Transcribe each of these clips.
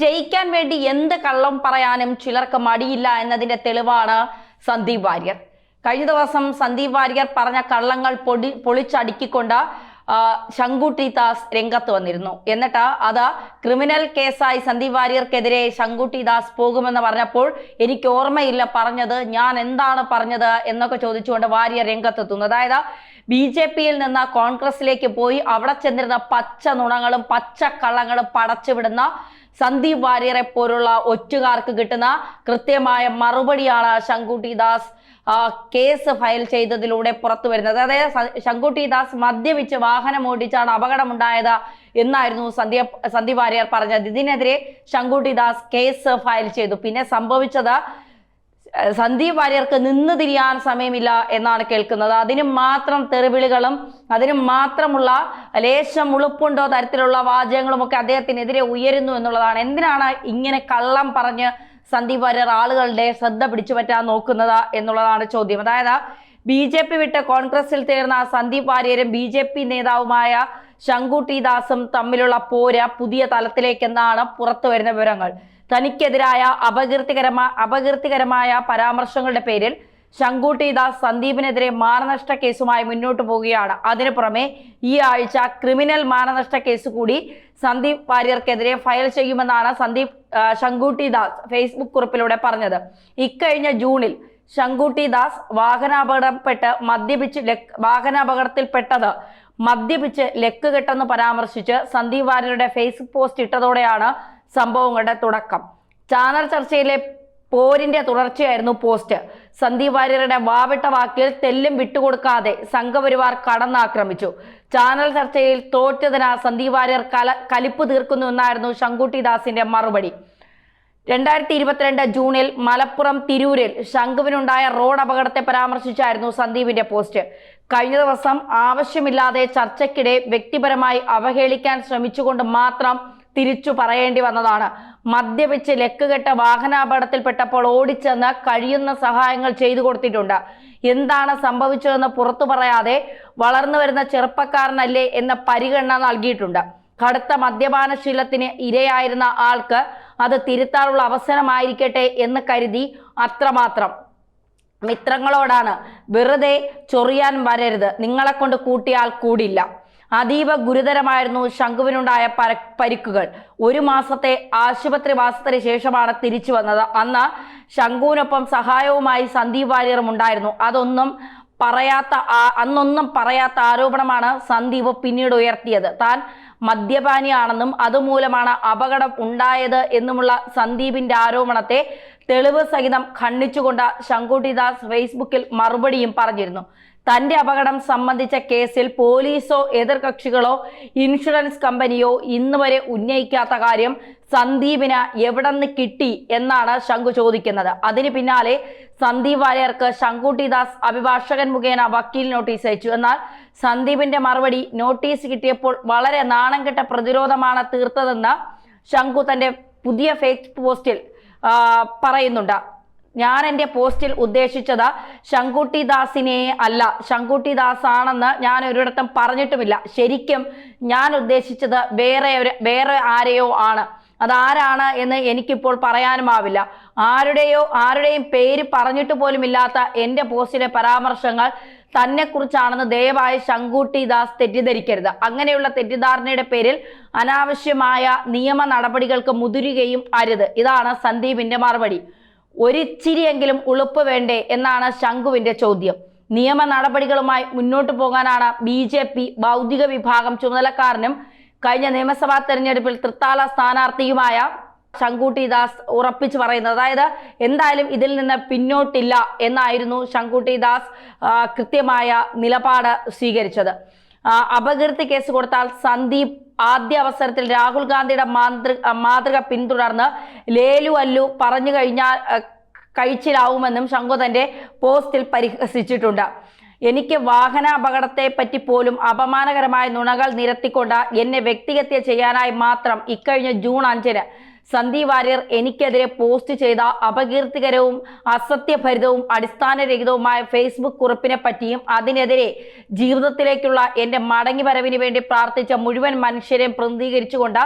ജയിക്കാൻ വേണ്ടി എന്ത് കള്ളം പറയാനും ചിലർക്ക് മടിയില്ല എന്നതിന്റെ തെളിവാണ് സന്ദീപ് വാര്യർ. കഴിഞ്ഞ ദിവസം സന്ദീപ് വാര്യർ പറഞ്ഞ കള്ളങ്ങൾ പൊളിച്ചടുക്കിക്കൊണ്ട് ശങ്കുട്ടി ദാസ് രംഗത്ത് വന്നിരുന്നു. എന്നിട്ട് അത് ക്രിമിനൽ കേസായി സന്ദീപ് വാര്യർക്കെതിരെ ശങ്കുട്ടി ദാസ് പോകുമെന്ന് പറഞ്ഞപ്പോൾ എനിക്ക് ഓർമ്മയില്ല പറഞ്ഞത്, ഞാൻ എന്താണ് പറഞ്ഞത് എന്നൊക്കെ ചോദിച്ചുകൊണ്ട് വാര്യർ രംഗത്തെത്തുന്നു. അതായത് BJP-യിൽ നിന്ന് കോൺഗ്രസിലേക്ക് പോയി അവിടെ ചെന്നിരുന്ന പച്ച നുണങ്ങളും പച്ച കള്ളങ്ങളും പടച്ചുവിടുന്ന സന്ദീപ് വാര്യരെ പോലുള്ള ഒറ്റുകാർക്ക് കിട്ടുന്ന കൃത്യമായ മറുപടിയാണ് ശങ്കുട്ടി ദാസ് കേസ് ഫയൽ ചെയ്തതിലൂടെ പുറത്തു വരുന്നത്. അതായത് ശങ്കുട്ടി ദാസ് മദ്യപിച്ച് വാഹനം ഓടിച്ചാണ് അപകടമുണ്ടായത് എന്നായിരുന്നു സന്ദീപ് വാര്യർ പറഞ്ഞത്. ഇതിനെതിരെ ശങ്കുട്ടി ദാസ് കേസ് ഫയൽ ചെയ്തു. പിന്നെ സംഭവിച്ചത് സന്ദീപ് വാര്യർക്ക് നിന്ന് തിരിയാൻ സമയമില്ല എന്നാണ് കേൾക്കുന്നത്. അതിന് മാത്രം തെറിവിളികളും അതിന് മാത്രമുള്ള ലേശം ഉളുപ്പുണ്ടോ തരത്തിലുള്ള വാചകങ്ങളും ഒക്കെ അദ്ദേഹത്തിനെതിരെ ഉയരുന്നു എന്നുള്ളതാണ്. എന്തിനാണ് ഇങ്ങനെ കള്ളം പറഞ്ഞ് സന്ദീപ് വാര്യർ ആളുകളുടെ ശ്രദ്ധ പിടിച്ചു പറ്റാൻ നോക്കുന്നത് എന്നുള്ളതാണ് ചോദ്യം. അതായത് BJP വിട്ട് കോൺഗ്രസിൽ ചേർന്ന സന്ദീപ് വാര്യരും BJP നേതാവുമായ ശങ്കുട്ടി ദാസും തമ്മിലുള്ള പോര് പുതിയ തലത്തിലേക്കെന്നാണ് പുറത്തു വരുന്ന വിവരങ്ങൾ. തനിക്കെതിരായ അപകീർത്തികരമായ പരാമർശങ്ങളുടെ പേരിൽ ശങ്കുട്ടി ദാസ് സന്ദീപിനെതിരെ മാനനഷ്ട കേസുമായി മുന്നോട്ട് പോവുകയാണ്. അതിനു പുറമെ ഈ ആഴ്ച ക്രിമിനൽ മാനനഷ്ട കേസ് കൂടി സന്ദീപ് വാര്യർക്കെതിരെ ഫയൽ ചെയ്യുമെന്നാണ് ശങ്കുട്ടി ദാസ് ഫേസ്ബുക്ക് കുറിപ്പിലൂടെ പറഞ്ഞത്. ഇക്കഴിഞ്ഞ ജൂണിൽ ശങ്കുട്ടി ദാസ് വാഹനാപകടത്തിൽപ്പെട്ടത് മദ്യപിച്ച് ലക്ക് കെട്ടെന്ന് പരാമർശിച്ച് സന്ദീപ് വാര്യരുടെ ഫേസ്ബുക്ക് പോസ്റ്റ് ഇട്ടതോടെയാണ് സംഭവങ്ങളുടെ തുടക്കം. ചാനൽ ചർച്ചയിലെ പോരിന്റെ തുടർച്ചയായിരുന്നു പോസ്റ്റ്. സന്ദീപ് വാര്യരുടെ വാവിട്ട വാക്കിൽ തെല്ലും വിട്ടുകൊടുക്കാതെ സംഘപരിവാർ കടന്നാക്രമിച്ചു. ചാനൽ ചർച്ചയിൽ തോറ്റതിന് സന്ദീപ് വാര്യർ കലിപ്പ് തീർക്കുന്നു എന്നായിരുന്നു ശങ്കുട്ടി ദാസിന്റെ മറുപടി. 2022 ജൂണിൽ മലപ്പുറം തിരൂരിൽ ശംഖുവിനുണ്ടായ റോഡ് അപകടത്തെ പരാമർശിച്ചായിരുന്നു സന്ദീപിന്റെ പോസ്റ്റ്. കഴിഞ്ഞ ദിവസം ആവശ്യമില്ലാതെ ചർച്ചയ്ക്കിടെ വ്യക്തിപരമായി അവഹേളിക്കാൻ ശ്രമിച്ചുകൊണ്ട് മാത്രം തിരിച്ചു പറയേണ്ടി വന്നതാണ്. മദ്യപിച്ച് ലക്കുകെട്ട വാഹനാപകടത്തിൽപ്പെട്ടപ്പോൾ ഓടിച്ചെന്ന് കഴിയുന്ന സഹായങ്ങൾ ചെയ്തു കൊടുത്തിട്ടുണ്ട്. എന്താണ് സംഭവിച്ചതെന്ന് പുറത്തു പറയാതെ വളർന്നു വരുന്ന ചെറുപ്പക്കാരനല്ലേ എന്ന പരിഗണന നൽകിയിട്ടുണ്ട്. കടുത്ത മദ്യപാനശീലത്തിന് ഇരയായിരുന്ന ആൾക്ക് അത് തിരുത്താനുള്ള അവസരമായിരിക്കട്ടെ എന്ന് കരുതി അത്രമാത്രം. മിത്രങ്ങളോടാണ് വെറുതെ ചൊറിയാൻ വരരുത്, നിങ്ങളെ കൊണ്ട് കൂട്ടിയാൽ കൂടില്ല. അതീവ ഗുരുതരമായിരുന്നു ശംഖുവിനുണ്ടായ പരിക്കുകൾ. 1 മാസത്തെ ആശുപത്രിവാസത്തിന് ശേഷമാണ് തിരിച്ചു വന്നത്. അന്ന് ശംഖുവിനൊപ്പം സഹായവുമായി സന്ദീപ് വാര്യറും ഉണ്ടായിരുന്നു. അന്നൊന്നും പറയാത്ത ആരോപണമാണ് സന്ദീപ് പിന്നീട് ഉയർത്തിയത്. താൻ മദ്യപാനിയാണെന്നും അതുമൂലമാണ് അപകടം ഉണ്ടായത് എന്നുമുള്ള സന്ദീപിന്റെ ആരോപണത്തെ തെളിവ് സഹിതം ഖണ്ഡിച്ചുകൊണ്ട് ശങ്കുട്ടി ദാസ് ഫേസ്ബുക്കിൽ മറുപടിയും പറഞ്ഞിരുന്നു. തന്റെ അപകടം സംബന്ധിച്ച കേസിൽ പോലീസോ എതിർകക്ഷികളോ ഇൻഷുറൻസ് കമ്പനിയോ ഇന്നുവരെ ഉന്നയിക്കാത്ത കാര്യം സന്ദീപിന് എവിടെ നിന്ന് കിട്ടി എന്നാണ് ശങ്കു ചോദിക്കുന്നത്. അതിന് പിന്നാലെ സന്ദീപ് വാര്യർക്ക് ശങ്കുട്ടി ദാസ് അഭിഭാഷകൻ മുഖേന വക്കീൽ നോട്ടീസ് അയച്ചു. എന്നാൽ സന്ദീപിന്റെ മറുപടി നോട്ടീസ് കിട്ടിയപ്പോൾ വളരെ നാണം കെട്ട പ്രതിരോധമാണ് തീർത്തതെന്ന് ശങ്കു തന്റെ പുതിയ ഫേസ്ബുക്ക് പോസ്റ്റിൽ പറയുന്നുണ്ട്. ഞാൻ എൻ്റെ പോസ്റ്റിൽ ഉദ്ദേശിച്ചത് ശങ്കുട്ടി ദാസിനെ അല്ല, ശങ്കുട്ടി ദാസ് ആണെന്ന് ഞാൻ ഒരിടത്തും പറഞ്ഞിട്ടുമില്ല. ശരിക്കും ഞാൻ ഉദ്ദേശിച്ചത് വേറെ ആരെയോ ആണ്. അതാരാണ് എന്ന് എനിക്കിപ്പോൾ പറയാനുമാവില്ല. ആരുടെയും പേര് പറഞ്ഞിട്ട് പോലുമില്ലാത്ത എൻ്റെ പോസ്റ്റിലെ പരാമർശങ്ങൾ തന്നെക്കുറിച്ചാണെന്ന് ദയവായി ശങ്കുട്ടി ദാസ് തെറ്റിദ്ധരിക്കരുത്. അങ്ങനെയുള്ള തെറ്റിദ്ധാരണയുടെ പേരിൽ അനാവശ്യമായ നിയമ നടപടികൾക്ക് മുതിരുകയും അരുത്. ഇതാണ് സന്ദീപിന്റെ മറുപടി. ഒരിച്ചിരിയെങ്കിലും ഉളുപ്പ് വേണ്ടേ എന്നാണ് ശംഖുവിന്റെ ചോദ്യം. നിയമ നടപടികളുമായി മുന്നോട്ട് പോകാനാണ് BJP ബൗദ്ധിക വിഭാഗം ചുമതലക്കാരനും കഴിഞ്ഞ നിയമസഭാ തെരഞ്ഞെടുപ്പിൽ തൃത്താല സ്ഥാനാർത്ഥിയുമായ ശങ്കുട്ടി ദാസ് ഉറപ്പിച്ചു പറയുന്നത്. അതായത് എന്തായാലും ഇതിൽ നിന്ന് പിന്നോട്ടില്ല എന്നായിരുന്നു ശങ്കുട്ടി ദാസ് കൃത്യമായ നിലപാട് സ്വീകരിച്ചത്. അപകീർത്തി കേസ് കൊടുത്താൽ സന്ദീപ് ആദ്യ അവസരത്തിൽ രാഹുൽ ഗാന്ധിയുടെ മാതൃക പിന്തുടർന്ന് ലേലു അല്ലു പറഞ്ഞു കഴിഞ്ഞാൽ കഴിച്ചിലാവുമെന്നും ശങ്കു തന്റെ പോസ്റ്റിൽ പരിഹസിച്ചിട്ടുണ്ട്. എനിക്ക് വാഹനാപകടത്തെ പറ്റി പോലും അപമാനകരമായ നുണകൾ നിരത്തിക്കൊണ്ട് എന്നെ വ്യക്തിഹത്യ ചെയ്യാനായി മാത്രം ഇക്കഴിഞ്ഞ ജൂൺ 5-ന് സന്ദീപ് വാര്യർ എനിക്കെതിരെ പോസ്റ്റ് ചെയ്ത അപകീർത്തികരവും അസത്യഭരിതവും അടിസ്ഥാനരഹിതവുമായ ഫേസ്ബുക്ക് കുറിപ്പിനെ പറ്റിയും അതിനെതിരെ ജീവിതത്തിലേക്കുള്ള എൻ്റെ മടങ്ങിവരവിന് വേണ്ടി പ്രാർത്ഥിച്ച മുഴുവൻ മനുഷ്യരെയും പ്രതിനിധീകരിച്ചുകൊണ്ട്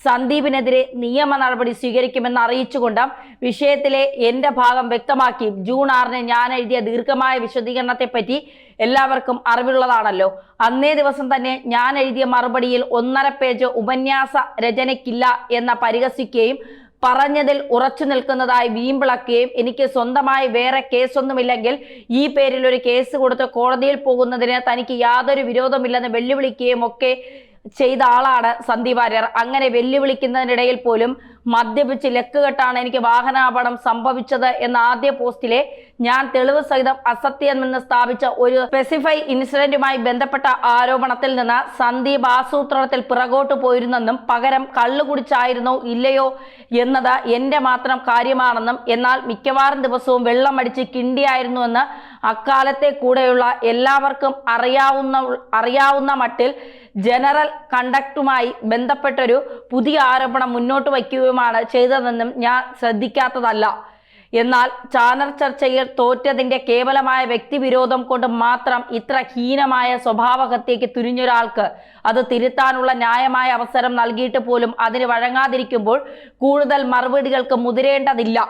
സന്ദീപിനെതിരെ നിയമ നടപടി സ്വീകരിക്കുമെന്ന് അറിയിച്ചുകൊണ്ട് വിഷയത്തിലെ എൻ്റെ ഭാഗം വ്യക്തമാക്കി. ജൂൺ 6 ഞാൻ എഴുതിയ ദീർഘമായ വിശദീകരണത്തെപ്പറ്റി എല്ലാവർക്കും അറിവുള്ളതാണല്ലോ. അന്നേ ദിവസം തന്നെ ഞാൻ എഴുതിയ മറുപടിയിൽ 1.5 പേജ് ഉപന്യാസ രചനയ്ക്കില്ല എന്ന പരിഹസിക്കുകയും പറഞ്ഞതിൽ ഉറച്ചു നിൽക്കുന്നതായി വീമ്പിളക്കുകയും എനിക്ക് സ്വന്തമായി വേറെ കേസൊന്നുമില്ലെങ്കിൽ ഈ പേരിൽ ഒരു കേസ് കൊടുത്ത് കോടതിയിൽ പോകുന്നതിന് തനിക്ക് യാതൊരു വിരോധമില്ലെന്ന് വെല്ലുവിളിക്കുകയും ഒക്കെ ചെയ്ത ആളാണ് സന്ദീപ് വാര്യർ. അങ്ങനെ വെല്ലുവിളിക്കുന്നതിനിടയിൽ പോലും മദ്യപിച്ച് ലക്കുകെട്ടാണ് എനിക്ക് വാഹനാപകടം സംഭവിച്ചത് എന്ന ആദ്യ പോസ്റ്റിലെ ഞാൻ തെളിവ് സഹിതം അസത്യമെന്ന് സ്ഥാപിച്ച ഒരു സ്പെസിഫൈ ഇൻസിഡന്റുമായി ബന്ധപ്പെട്ട ആരോപണത്തിൽ നിന്ന് സന്ദീപ് ആസൂത്രണത്തിൽ പിറകോട്ട് പോയിരുന്നെന്നും പകരം കള്ളു കുടിച്ചായിരുന്നോ ഇല്ലയോ എന്നത് എൻ്റെ മാത്രം കാര്യമാണെന്നും എന്നാൽ മിക്കവാറും ദിവസവും വെള്ളം അടിച്ച് കിണ്ടിയായിരുന്നുവെന്ന് അക്കാലത്തെ കൂടെയുള്ള എല്ലാവർക്കും അറിയാവുന്ന മട്ടിൽ ജനറൽ കണ്ടക്ടുമായി ബന്ധപ്പെട്ടൊരു പുതിയ ആരോപണം മുന്നോട്ട് വയ്ക്കുകയുമാണ് ചെയ്തതെന്നും ഞാൻ ശ്രദ്ധിക്കാത്തതല്ല. എന്നാൽ ചാനൽ ചർച്ചയിൽ തോറ്റതിൻ്റെ കേവലമായ വ്യക്തിവിരോധം കൊണ്ട് മാത്രം ഇത്ര ഹീനമായ സ്വഭാവഹത്യയ്ക്ക് തുനിഞ്ഞൊരാൾക്ക് അത് തിരുത്താനുള്ള ന്യായമായ അവസരം നൽകിയിട്ട് പോലും അതിന് വഴങ്ങാതിരിക്കുമ്പോൾ കൂടുതൽ മറുപടികൾക്ക് മുതിരേണ്ടതില്ല,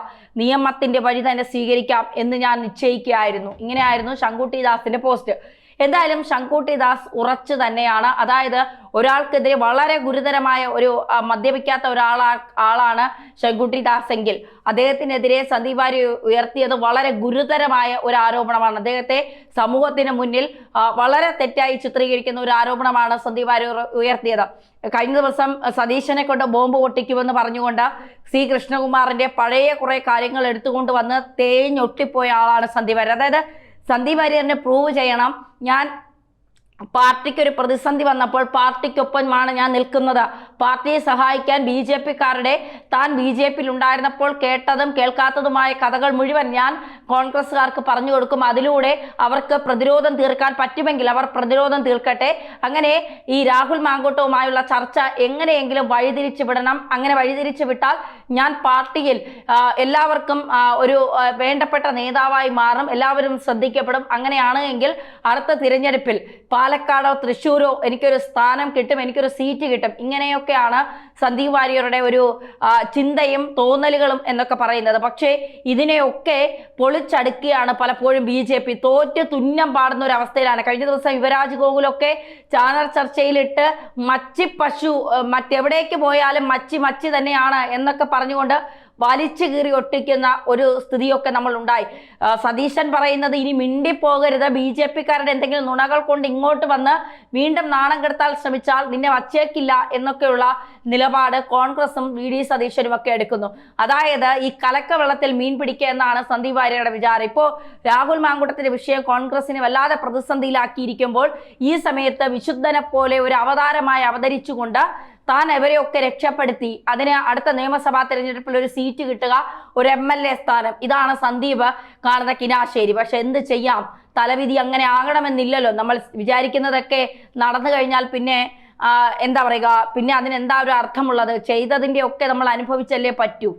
നിയമത്തിന്റെ വഴി തന്നെ സ്വീകരിക്കാം എന്ന് ഞാൻ നിശ്ചയിക്കുകയായിരുന്നു. ഇങ്ങനെയായിരുന്നു ശങ്കുട്ടി ദാസിന്റെ പോസ്റ്റ്. എന്തായാലും ശങ്കുട്ടി ദാസ് ഉറച്ചു തന്നെയാണ്. അതായത് ഒരാൾക്കെതിരെ വളരെ ഗുരുതരമായ ഒരു മദ്യപിക്കാത്ത ആളാണ് ശങ്കുട്ടി ദാസ് എങ്കിൽ അദ്ദേഹത്തിനെതിരെ സന്ദീപ് വാര്യർ ഉയർത്തിയത് വളരെ ഗുരുതരമായ ഒരു ആരോപണമാണ്. അദ്ദേഹത്തെ സമൂഹത്തിന് മുന്നിൽ വളരെ തെറ്റായി ചിത്രീകരിക്കുന്ന ഒരു ആരോപണമാണ് സന്ദീപ് വാര്യർ ഉയർത്തിയത്. കഴിഞ്ഞ ദിവസം സതീശനെ കൊണ്ട് ബോംബ് പൊട്ടിക്കുമെന്ന് പറഞ്ഞുകൊണ്ട് സി കൃഷ്ണകുമാറിന്റെ പഴയ കുറെ കാര്യങ്ങൾ എടുത്തുകൊണ്ട് വന്ന് തേഞ്ഞൊട്ടിപ്പോയ ആളാണ് സന്ദീപ് വാര്യർ. അതായത് സന്ദീപ് വാര്യറിനെ പ്രൂവ് ചെയ്യണം, ഞാൻ പാർട്ടിക്കൊരു പ്രതിസന്ധി വന്നപ്പോൾ പാർട്ടിക്കൊപ്പമാണ് ഞാൻ നിൽക്കുന്നത്, പാർട്ടിയെ സഹായിക്കാൻ BJP-ക്കാരുടെ താൻ BJP-യിൽ ഉണ്ടായിരുന്നപ്പോൾ കേട്ടതും കേൾക്കാത്തതുമായ കഥകൾ മുഴുവൻ ഞാൻ കോൺഗ്രസ്സുകാർക്ക് പറഞ്ഞു കൊടുക്കും, അതിലൂടെ അവർക്ക് പ്രതിരോധം തീർക്കാൻ പറ്റുമെങ്കിൽ അവർ പ്രതിരോധം തീർക്കട്ടെ, അങ്ങനെ ഈ രാഹുൽ മാങ്കൂട്ടവുമായുള്ള ചർച്ച എങ്ങനെയെങ്കിലും വഴിതിരിച്ചു വിടണം, അങ്ങനെ വഴിതിരിച്ചു വിട്ടാൽ ഞാൻ പാർട്ടിയിൽ എല്ലാവർക്കും ഒരു വേണ്ടപ്പെട്ട നേതാവായി മാറും, എല്ലാവരും ശ്രദ്ധിക്കപ്പെടും, അങ്ങനെയാണ് എങ്കിൽ അടുത്ത തിരഞ്ഞെടുപ്പിൽ പാലക്കാടോ തൃശ്ശൂരോ എനിക്കൊരു സ്ഥാനം കിട്ടും, എനിക്കൊരു സീറ്റ് കിട്ടും. ഇങ്ങനെയൊക്കെയാണ് സന്ദീപ് വാര്യരുടെ ഒരു ചിന്തയും തോന്നലുകളും എന്നൊക്കെ പറയുന്നത്. പക്ഷേ ഇതിനെയൊക്കെ പൊളിച്ചടുക്കുകയാണ് പലപ്പോഴും BJP. തോറ്റ് തുന്നം പാടുന്ന ഒരു അവസ്ഥയിലാണ്. കഴിഞ്ഞ ദിവസം യുവരാജ് ഗോകുലൊക്കെ ചാനൽ ചർച്ചയിലിട്ട് മച്ചി പശു മറ്റെവിടേക്ക് പോയാലും മച്ചി തന്നെയാണ് എന്നൊക്കെ പറഞ്ഞുകൊണ്ട് വലിച്ചു കീറി ഒട്ടിക്കുന്ന ഒരു സ്ഥിതിയൊക്കെ നമ്മൾ ഉണ്ടായി. സതീശൻ പറയുന്നത് ഇനി മിണ്ടിപ്പോകരുത്, BJP-ക്കാരുടെ എന്തെങ്കിലും നുണകൾ കൊണ്ട് ഇങ്ങോട്ട് വന്ന് വീണ്ടും നാണം കെടുത്താൻ ശ്രമിച്ചാൽ നിന്നെ വച്ചേക്കില്ല എന്നൊക്കെയുള്ള നിലപാട് കോൺഗ്രസും VD സതീശനും ഒക്കെ എടുക്കുന്നു. അതായത് ഈ കലക്ക വെള്ളത്തിൽ മീൻ പിടിക്കുക എന്നാണ് സന്ദീപ് വാര്യരുടെ വിചാരം. ഇപ്പോൾ രാഹുൽ മാങ്കൂട്ടത്തിന്റെ വിഷയം കോൺഗ്രസിനെ വല്ലാതെ പ്രതിസന്ധിയിലാക്കിയിരിക്കുമ്പോൾ ഈ സമയത്ത് വിശുദ്ധനെ പോലെ ഒരു അവതാരമായി അവതരിച്ചുകൊണ്ട് താൻ അവരെയൊക്കെ രക്ഷപ്പെടുത്തി അതിന് അടുത്ത നിയമസഭാ തെരഞ്ഞെടുപ്പിൽ ഒരു സീറ്റ് കിട്ടുക, ഒരു MLA സ്ഥാനം, ഇതാണ് സന്ദീപ് കാണുന്ന കിനാശേരി. പക്ഷെ എന്ത് ചെയ്യാം, തലവിധി അങ്ങനെ ആകണമെന്നില്ലല്ലോ. നമ്മൾ വിചാരിക്കുന്നതൊക്കെ നടന്നു കഴിഞ്ഞാൽ പിന്നെ എന്താ പറയുക, പിന്നെ അതിനെന്താ ഒരു അർത്ഥമുള്ളത്? ചെയ്തതിൻ്റെ ഒക്കെ നമ്മൾ അനുഭവിച്ചല്ലേ പറ്റൂ.